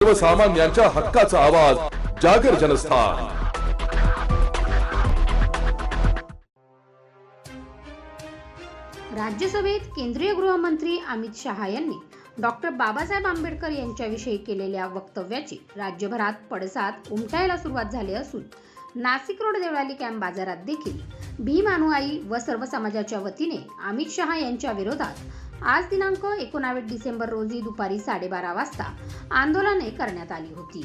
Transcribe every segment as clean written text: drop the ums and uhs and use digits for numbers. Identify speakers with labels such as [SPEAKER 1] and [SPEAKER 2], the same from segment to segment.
[SPEAKER 1] सर्वसामान्यांच्या हक्काचा आवाज जागर जनस्थान।
[SPEAKER 2] राज्यसभेत केंद्रीय गृहमंत्री अमित शहा यांनी डॉक्टर बाबासाहेब आंबेडकर यांच्याविषयी केलेल्या वक्तव्याची राज्यभरात पडसाद उमटायला सुरुवात झाली असून नाशिक रोड देवळाली कॅम्प बाजारात देखील भीम अनुयायी व सर्व समाजाच्या वतीने अमित शहा यांच्या विरोधात आज दिनांक 19 डिसेंबर रोजी दुपारी 12:30 वाजता आंदोलने करण्यात आली होती।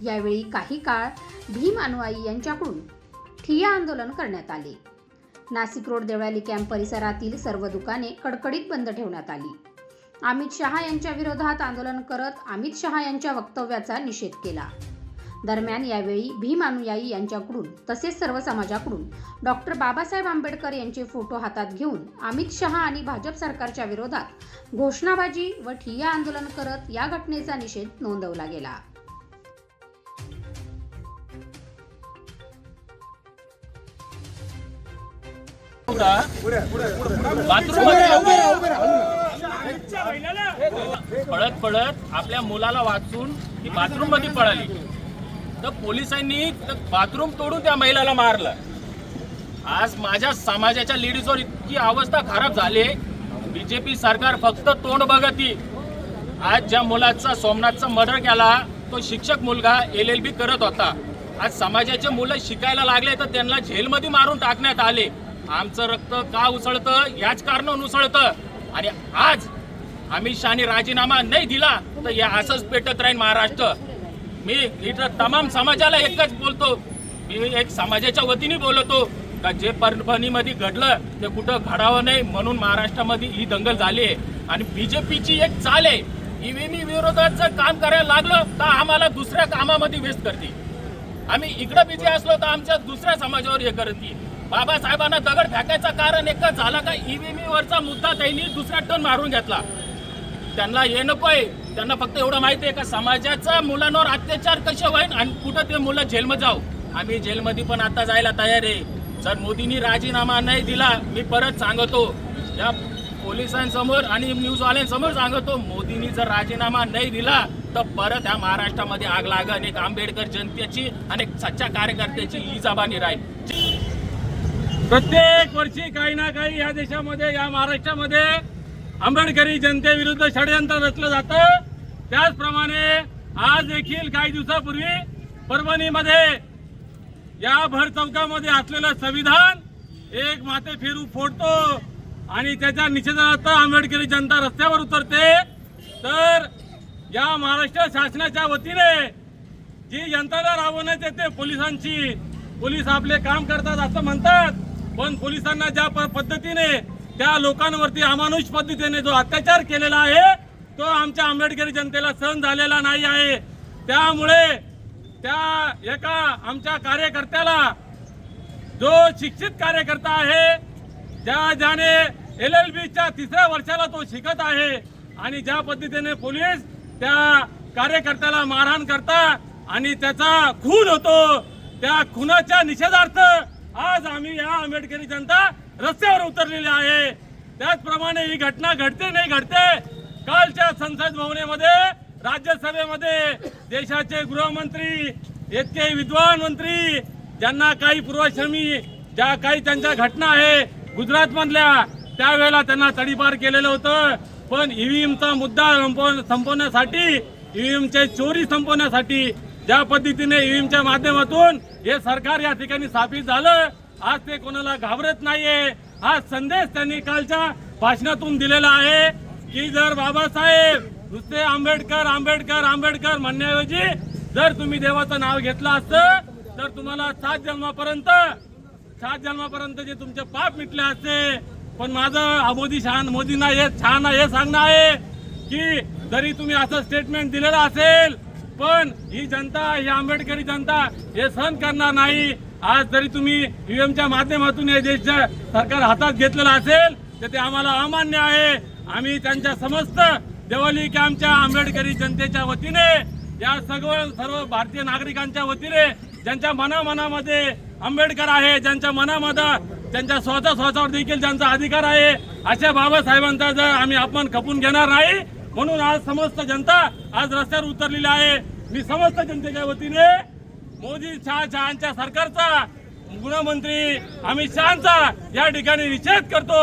[SPEAKER 2] यावेळी काही काळ भीम अनुयायी यांच्याकडून ठिय्या आंदोलन करण्यात आले। नाशिक रोड देवळाली कॅम्प परिसरातील सर्व दुकाने कडकडीत बंद ठेवण्यात आली। अमित शहा यांच्या विरोधात आंदोलन करत अमित शहा यांच्या वक्तव्याचा निषेध केला। दरम्यान यावेळी भीम अनुयायी यांच्याकडून तसेच सर्व समाजाकडून डॉक्टर बाबासाहेब आंबेडकर यांचे फोटो हातात घेऊन अमित शहा आणि भाजप सरकारच्या विरोधात घोषणाबाजी व ठिय्या आंदोलन करत या घटनेचा निषेध नोंदवला गेला।
[SPEAKER 3] पळत पळत आपल्या मुलाला वाचून ती बाथरूम मध्ये पळाली तर पोलिसांनी बाथरूम तोडून त्या महिलाला मारलं। आज माझ्या समाजाच्या लेडीजवर इतकी अवस्था खराब झाली। बीजेपी सरकार फक्त तोंड बघती। आज ज्या मुलाचा सोमनाथचा मर्डर केला तो शिक्षक मुलगा LLB करत होता। आज समाजाचे मुलं शिकायला लागले तर त्यांना जेलमध्ये मारून टाकण्यात आले। आमचं रक्त का उसळतं याच कारणावरून उसळतं आणि आज अमित शहानी राजीनामा नाही दिला तर या असंच पेटत राहील महाराष्ट्र। मी इथं तमाम समाजाला एकच बोलतो, मी एक समाजाच्या वतीने बोलतो का जे परभणीमध्ये घडलं ते कुठं घडावं नाही म्हणून महाराष्ट्रामध्ये ही दंगल झाली आहे। आणि बीजेपीची एक चाल आहे, ईव्हीएम विरोधात जर काम करायला लागलं तर आम्हाला दुसऱ्या कामामध्ये व्यस्त करते। आम्ही इकडे बिझी असलो तर आमच्या दुसऱ्या समाजावर हे करते। बाबासाहेबांना दगड फेकायचं कारण एकच झाला का ईव्हीएम वरचा मुद्दा त्यांनी दुसरा टर्न मारून घेतला। त्यांना हे नकोय, त्यांना फक्त एवढं माहिती आहे का समाजाच्या मुलांवर अत्याचार कसे होईल आणि कुठं ते मुलं जेलमध्ये जाऊ। आम्ही जेलमध्ये पण आता जायला तयार आहे। जर मोदींनी राजीनामा नाही दिला, मी परत सांगतो या पोलिसांसमोर आणि न्यूजवाल्यांसमोर सांगतो, मोदींनी जर राजीनामा नाही दिला तर परत या महाराष्ट्रामध्ये आग लागेल। एक आंबेडकर जनतेची आणि सच्चा कार्यकर्त्याची इजाबानी राहील।
[SPEAKER 4] प्रत्येक वर्षी काही ना काही या देशामध्ये या महाराष्ट्रामध्ये आंबेडकरी जनतेविरुद्ध षडयंत्र रचलं जातं। त्याचप्रमाणे आज देखील काही दिवसापूर्वी परभणीमध्ये या भर चौकामध्ये असलेलं संविधान एक माथे फिरू फोडतो आणि त्याच्या निषेधार्थ आंबेडकरी जनता रस्त्यावर उतरते। तर या महाराष्ट्र शासनाच्या वतीने जी यंत्रणा राबवण्यात येते पोलिसांची, पोलीस आपले काम करतात असं म्हणतात, पण पोलिसांना ज्या पद्धतीने त्या लोकांवरती अमानुष पद्धतीने जो अत्याचार केलेला आहे तो आमच्या आंबेडकरी जनतेला सहन झालेला नाही आहे। त्यामुळे त्या एका आमच्या कार्यकर्त्याला, जो शिक्षित कार्यकर्ता आहे, ज्याने LLBच्या 3ऱ्या वर्षाला तो शिकत आहे आणि ज्या पद्धतीने पोलीस त्या कार्यकर्त्याला मारहाण करतात आणि त्याचा खून होतो, त्या खुनाच्या निषेधार्थ आज आम्ही या आंबेडकरी जनता रस्त्यावर उतरलेली आहे। त्याचप्रमाणे ही घटना घडते नाही घडते, कालच्या संसद भवनामध्ये राज्यसभेमध्ये देशाचे गृहमंत्री, इतके विद्वान मंत्री, ज्यांना काही पूर्वश्रमी ज्या काही त्यांच्या घटना आहे गुजरात मधल्या, त्यावेळेला त्यांना तडीपार केलेलं होतं। पण ईव्हीएमचा मुद्दा संपवण्यासाठी, ईव्हीएमचे चोरी संपवण्यासाठी ज्या पद्धतीने ईव्हीएमच्या माध्यमातून हे सरकार या ठिकाणी स्थापित झालं, आज ते कोणाला घाबरत नाहीये। हा संदेश त्यांनी कालच्या भाषणातून दिलेला आहे की जर बाबासाहेब नुसते आंबेडकर आंबेडकर आंबेडकर म्हणण्याऐवजी जर तुम्ही देवाचं नाव घेतलं असतं तर तुम्हाला 7 जन्मापर्यंत जे तुमचे पाप मिटले असते। पण माझं मोदींना हे सांगणं आहे की जरी तुम्ही असं स्टेटमेंट दिलेलं असेल पण ही जनता, ही आंबेडकरी जनता हे सहन करणार नाही। आज जरी तुम्ही ईव्हीएमच्या माध्यमातून हे देश सरकार हातात घेतलेलं असेल तर ते आम्हाला अमान्य आहे। आम्ही त्यांच्या समस्त देवळाली कॅम्पच्या आंबेडकरी जनतेच्या वतीने, या सर्व भारतीय नागरिकांच्या वतीने, ज्यांच्या मनामध्ये आंबेडकर आहे, ज्यांच्या मनामध्ये त्यांच्या स्वतःवर देखील ज्यांचा अधिकार आहे, अशा बाबासाहेबांचा जर आम्ही अपमान खपून घेणार नाही म्हणून आज समस्त जनता आज रस्त्यावर उतरलेली आहे। मी समस्त जनतेच्या वतीने मोदी शहांच्या सरकारचा गृहमंत्री अमित शहांचा या ठिकाणी निषेध करतो।